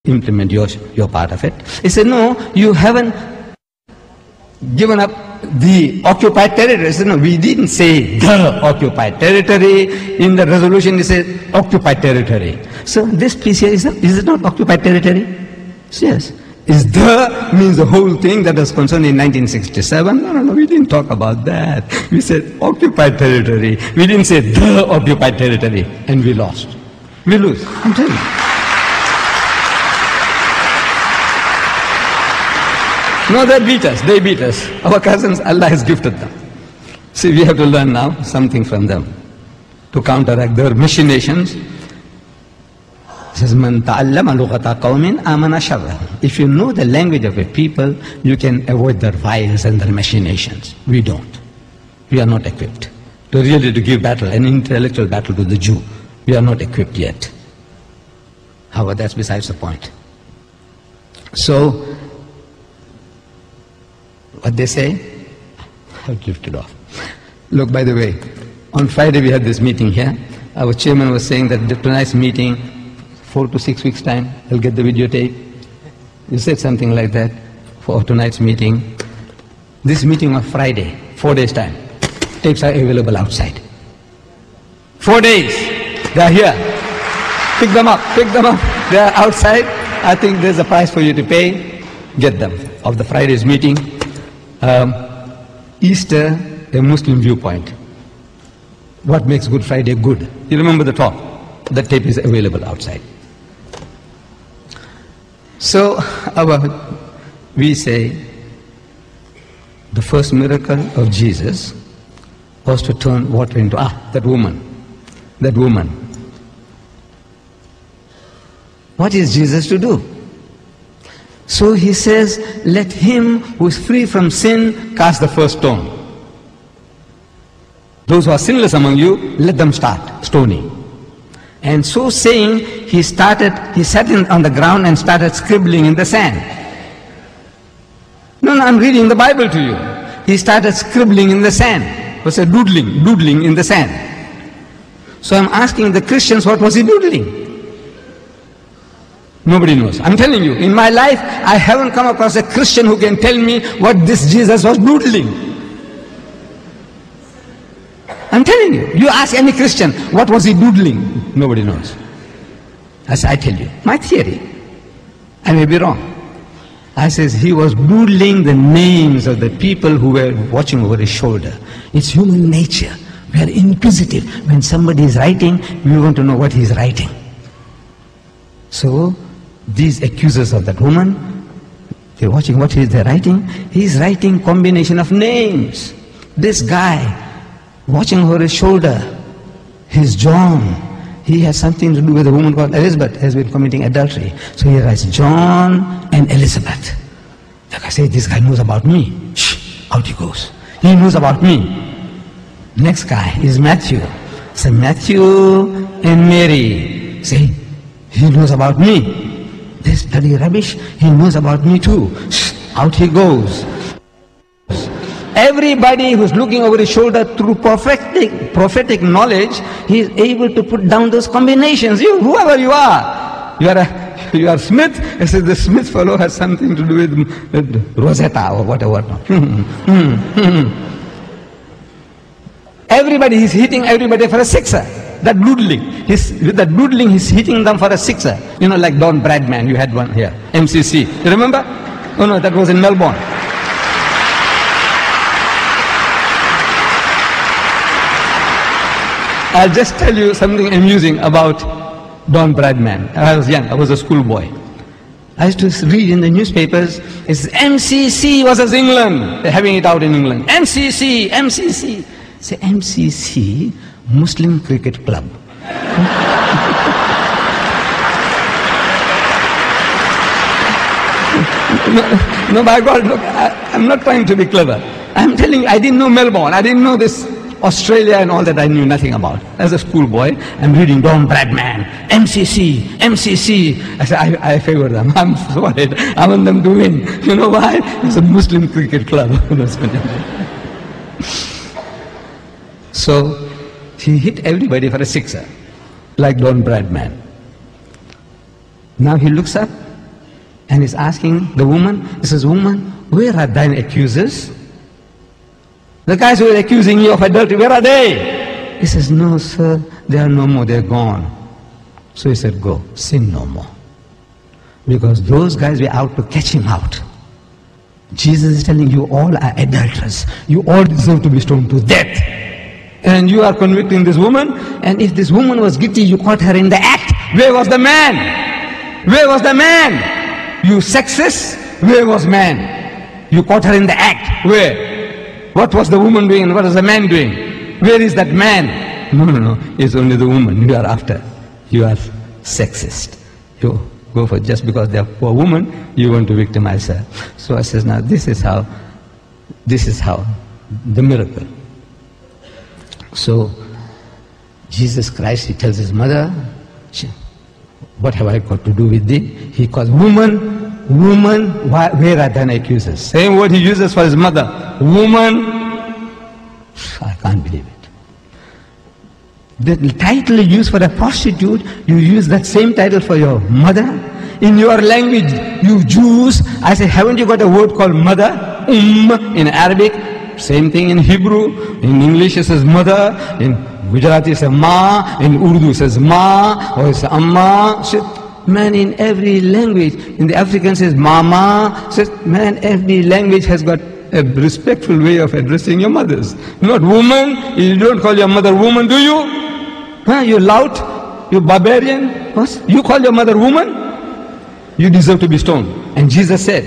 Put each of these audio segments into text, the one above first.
implement your part of it. He said, no, you haven't given up the occupied territory. He said, no, we didn't say the occupied territory. In the resolution, it said occupied territory. So this piece here, is it not occupied territory? Yes. Is the means the whole thing that was concerned in 1967? No, we didn't talk about that. We said occupied territory. We didn't say the occupied territory. And we lost. We lose, I'm telling you. No, they beat us. Our cousins, Allah has gifted them. See, we have to learn now something from them to counteract their machinations. It says, "Man ta'allama lughata qawmin amana sharrahum." If you know the language of a people, you can avoid their vials and their machinations. We don't. We are not equipped to really to give battle, an intellectual battle to the Jew. We are not equipped yet. However, that's besides the point. So, what they say, I've lifted off. Look, by the way, on Friday we had this meeting here. Our chairman was saying that tonight's meeting, 4 to 6 weeks' time, he'll get the videotape. You said something like that for tonight's meeting. This meeting on Friday, 4 days' time, tapes are available outside. 4 days, they are here. Pick them up. They are outside. I think there's a price for you to pay. Get them. Of the Friday's meeting. Easter, a Muslim viewpoint. What makes Good Friday good? You remember the talk? The tape is available outside. So, we say the first miracle of Jesus was to turn water into, that woman. What is Jesus to do? So he says, let him who is free from sin cast the first stone. Those who are sinless among you, let them start stoning. And so saying, he sat on the ground and started scribbling in the sand. No, I'm reading the Bible to you. He started scribbling in the sand. It was a doodling in the sand. So I'm asking the Christians, what was he doodling? Nobody knows. I'm telling you, in my life, I haven't come across a Christian who can tell me what this Jesus was doodling. I'm telling you, you ask any Christian, what was he doodling? Nobody knows. As I tell you, my theory. I may be wrong. I says he was doodling the names of the people who were watching over his shoulder. It's human nature. We are inquisitive. When somebody is writing, we want to know what he is writing. So, these accusers of that woman, they're watching what they're writing. He's writing combination of names. This guy, watching over his shoulder, his John. He has something to do with a woman called Elizabeth, has been committing adultery. So he writes John and Elizabeth. The guy says, this guy knows about me. Shh, out he goes. He knows about me. Next guy is Matthew. So Matthew and Mary. See, he knows about me. This bloody rubbish, he knows about me too. Shh, out he goes. Everybody who's looking over his shoulder through prophetic knowledge, he is able to put down those combinations. You, whoever you are Smith. I said the Smith fellow has something to do with Rosetta or whatever. Everybody is hitting everybody for a sixer. That doodling, he's hitting them for a sixer. You know, like Don Bradman, you had one here, MCC. You remember? Oh no, that was in Melbourne. I'll just tell you something amusing about Don Bradman. I was young, I was a schoolboy. I used to read in the newspapers, it's MCC versus England. They're having it out in England. MCC. Say MCC, Muslim Cricket Club. No, by God, look, I'm not trying to be clever. I'm telling you, I didn't know Melbourne. I didn't know this Australia and all that I knew nothing about. As a schoolboy, I'm reading Don Bradman, MCC. I said, I favor them. I'm sorry. I want them to win. You know why? It's a Muslim cricket club. So, he hit everybody for a sixer, like Don Bradman. Now he looks up, And he's asking the woman, he says, woman, where are thine accusers? The guys who were accusing you of adultery, where are they? He says, no, sir, they are no more, they're gone. So he said, go, sin no more. Because those guys were out to catch him out. Jesus is telling you all are adulterers. You all deserve to be stoned to death. And you are convicting this woman, and if this woman was guilty, you caught her in the act. Where was the man? Where was the man? You sexist, where was man? You caught her in the act. Where? What was the woman doing and what was the man doing? Where is that man? No, it's only the woman you are after. You are sexist. You go for just because they are poor woman, you want to victimize her. So I says, now this is how the miracle. So Jesus Christ, he tells his mother, what have I got to do with thee? He calls, woman, where are thine accusers? Same word he uses for his mother. Woman, I can't believe it. The title you use for a prostitute, you use that same title for your mother. In your language, you Jews, I say, haven't you got a word called mother? In Arabic, same thing in Hebrew. In English it says mother. In Gujarati it says ma. In Urdu it says ma. Or it says amma. Man, in every language, in the African says mama. Says, man, every language has got a respectful way of addressing your mothers. Not woman. You don't call your mother woman, do you? Huh? You lout, you barbarian. What? You call your mother woman? You deserve to be stoned. And Jesus said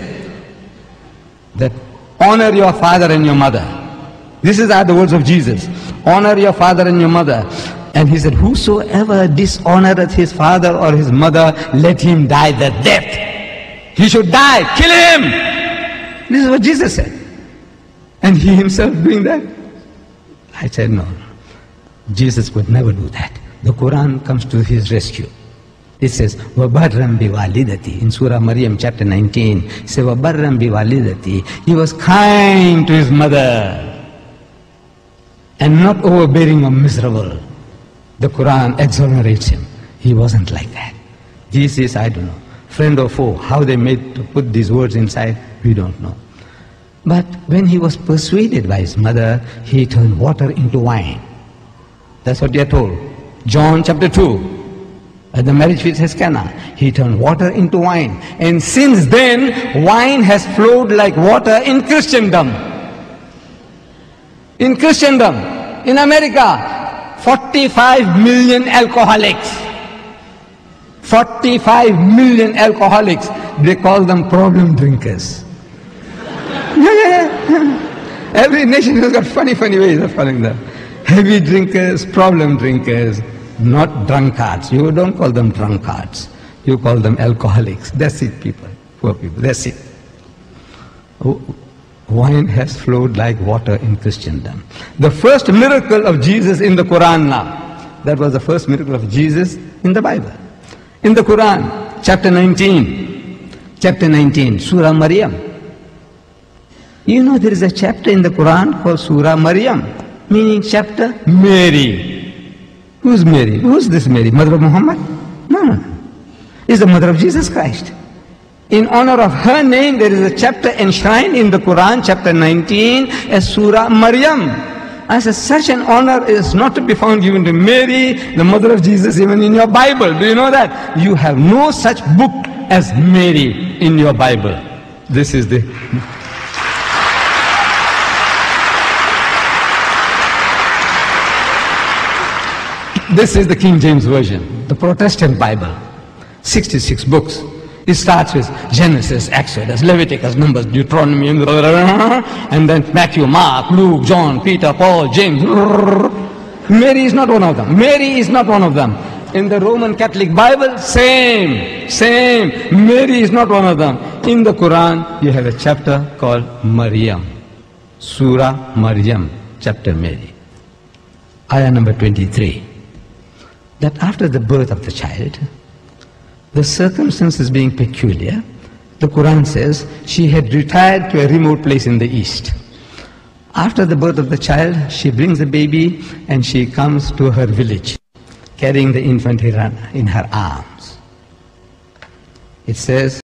that honor your father and your mother. These are the words of Jesus. Honor your father and your mother. And he said, whosoever dishonoreth his father or his mother, let him die the death. He should die. Kill him. This is what Jesus said. And he himself doing that? I said, no. Jesus would never do that. The Quran comes to his rescue. It says, وَبَرًّا بِوَالِدَتِي. In Surah Maryam chapter 19, it says, وَبَرًّا بِوَالِدَتِي. He was kind to his mother and not overbearing or miserable. The Quran exonerates him. He wasn't like that. Jesus, I don't know, friend or foe, how they made to put these words inside, we don't know. But when he was persuaded by his mother, he turned water into wine. That's what they are told. John chapter 2. At the marriage feast of Cana, he turned water into wine. And since then, wine has flowed like water in Christendom. In Christendom, in America, 45 million alcoholics. 45 million alcoholics. They call them problem drinkers. Every nation has got funny ways of calling them. Heavy drinkers, problem drinkers. Not drunkards. You don't call them drunkards. You call them alcoholics. That's it, people. Poor people. That's it. Wine has flowed like water in Christendom. The first miracle of Jesus in the Quran now. That was the first miracle of Jesus in the Bible. In the Quran, chapter 19. Chapter 19, Surah Maryam. You know there is a chapter in the Quran called Surah Maryam, meaning chapter Mary. Who's Mary? Who's this Mary? Mother of Muhammad? No. It's the mother of Jesus Christ. In honor of her name, there is a chapter enshrined in the Quran, chapter 19, as Surah Maryam. I said, such an honor is not to be found given to Mary, the mother of Jesus, even in your Bible. Do you know that? You have no such book as Mary in your Bible. This is the... This is the King James Version, the Protestant Bible. 66 books. It starts with Genesis, Exodus, Leviticus, Numbers, Deuteronomy, and then Matthew, Mark, Luke, John, Peter, Paul, James. Mary is not one of them. Mary is not one of them. In the Roman Catholic Bible, same. Mary is not one of them. In the Quran, you have a chapter called Maryam. Surah Maryam, chapter Mary. Ayah number 23. That after the birth of the child, the circumstances being peculiar, the Quran says she had retired to a remote place in the east. After the birth of the child, she brings the baby and she comes to her village, carrying the infant in her arms. It says,